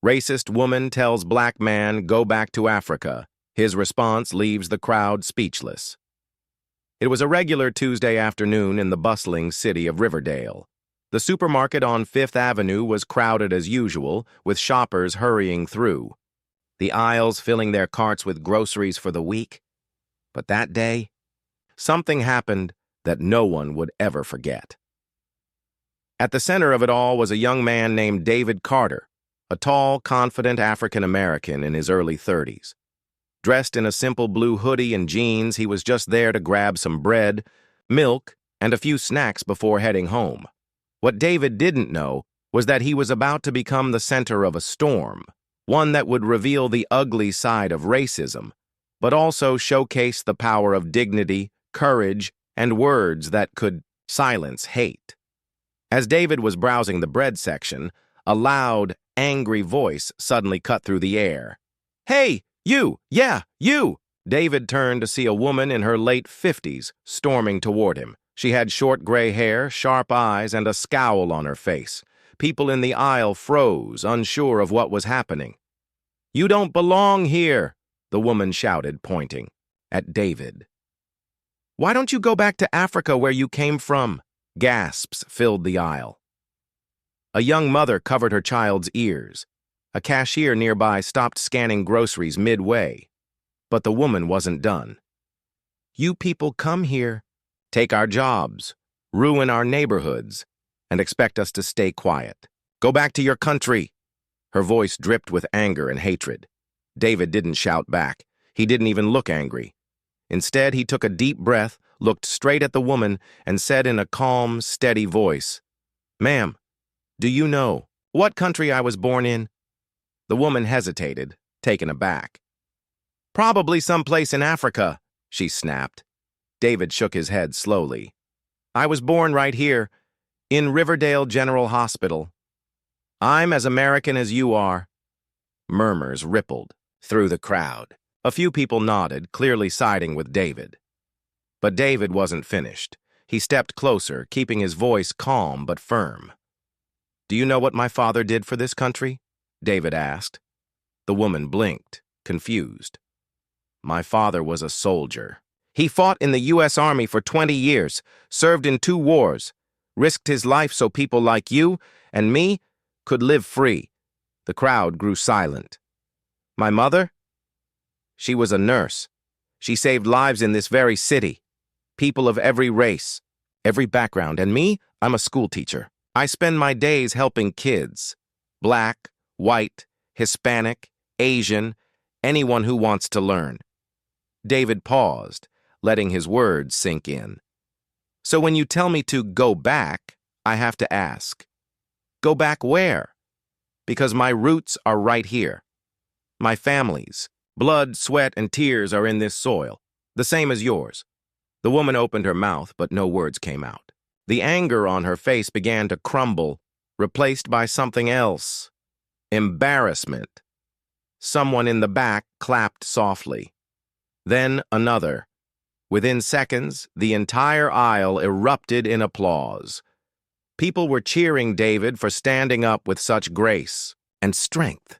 Racist woman tells black man go back to Africa. His response leaves the crowd speechless. It was a regular Tuesday afternoon in the bustling city of Riverdale. The supermarket on Fifth Avenue was crowded as usual, with shoppers hurrying through, the aisles filling their carts with groceries for the week. But that day, something happened that no one would ever forget. At the center of it all was a young man named David Carter, a tall, confident African-American in his early 30s. Dressed in a simple blue hoodie and jeans, he was just there to grab some bread, milk, and a few snacks before heading home. What David didn't know was that he was about to become the center of a storm, one that would reveal the ugly side of racism, but also showcase the power of dignity, courage, and words that could silence hate. As David was browsing the bread section, a loud, angry voice suddenly cut through the air. "Hey, you! Yeah, you!" David turned to see a woman in her late 50s storming toward him. She had short gray hair, sharp eyes, and a scowl on her face. People in the aisle froze, unsure of what was happening. "You don't belong here," the woman shouted, pointing at David. "Why don't you go back to Africa where you came from?" Gasps filled the aisle. A young mother covered her child's ears. A cashier nearby stopped scanning groceries midway. But the woman wasn't done. "You people come here, take our jobs, ruin our neighborhoods, and expect us to stay quiet. Go back to your country." Her voice dripped with anger and hatred. David didn't shout back. He didn't even look angry. Instead, he took a deep breath, looked straight at the woman, and said in a calm, steady voice, "Ma'am, do you know what country I was born in?" The woman hesitated, taken aback. "Probably someplace in Africa," she snapped. David shook his head slowly. "I was born right here, in Riverdale General Hospital. I'm as American as you are." Murmurs rippled through the crowd. A few people nodded, clearly siding with David. But David wasn't finished. He stepped closer, keeping his voice calm but firm. "Do you know what my father did for this country?" David asked. The woman blinked, confused. "My father was a soldier. He fought in the U.S. Army for 20 years, served in 2 wars, risked his life so people like you and me could live free." The crowd grew silent. "My mother? She was a nurse. She saved lives in this very city. People of every race, every background. And me, I'm a school teacher. I spend my days helping kids. Black, white, Hispanic, Asian, anyone who wants to learn." David paused, letting his words sink in. "So when you tell me to go back, I have to ask, go back where? Because my roots are right here. My family's blood, sweat, and tears are in this soil, the same as yours." The woman opened her mouth, but no words came out. The anger on her face began to crumble, replaced by something else. Embarrassment. Someone in the back clapped softly. Then another. Within seconds, the entire aisle erupted in applause. People were cheering David for standing up with such grace and strength.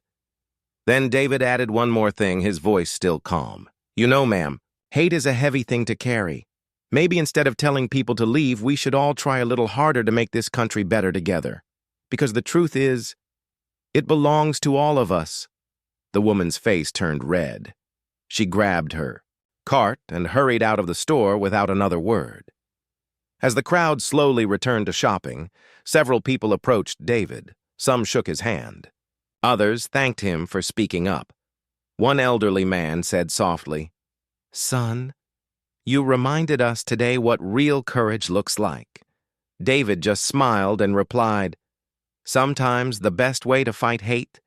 Then David added one more thing, his voice still calm. "You know, ma'am, hate is a heavy thing to carry. Maybe instead of telling people to leave, we should all try a little harder to make this country better together. Because the truth is, it belongs to all of us." The woman's face turned red. She grabbed her cart and hurried out of the store without another word. As the crowd slowly returned to shopping, several people approached David. Some shook his hand. Others thanked him for speaking up. One elderly man said softly, "Son, you reminded us today what real courage looks like." David just smiled and replied, "Sometimes the best way to fight hate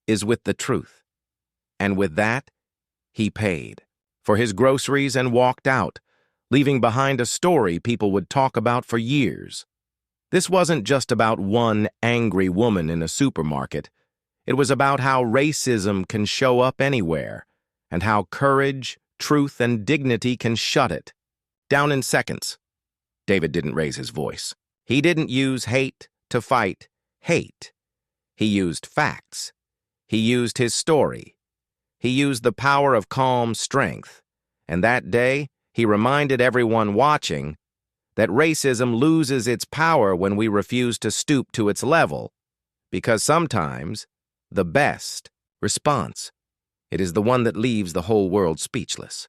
is with the truth." And with that, he paid for his groceries and walked out, leaving behind a story people would talk about for years. This wasn't just about one angry woman in a supermarket. It was about how racism can show up anywhere, and how courage, truth, and dignity can shut it down in seconds. David didn't raise his voice. He didn't use hate to fight hate. He used facts. He used his story. He used the power of calm strength. And that day, he reminded everyone watching that racism loses its power when we refuse to stoop to its level, because sometimes the best response, it is the one that leaves the whole world speechless.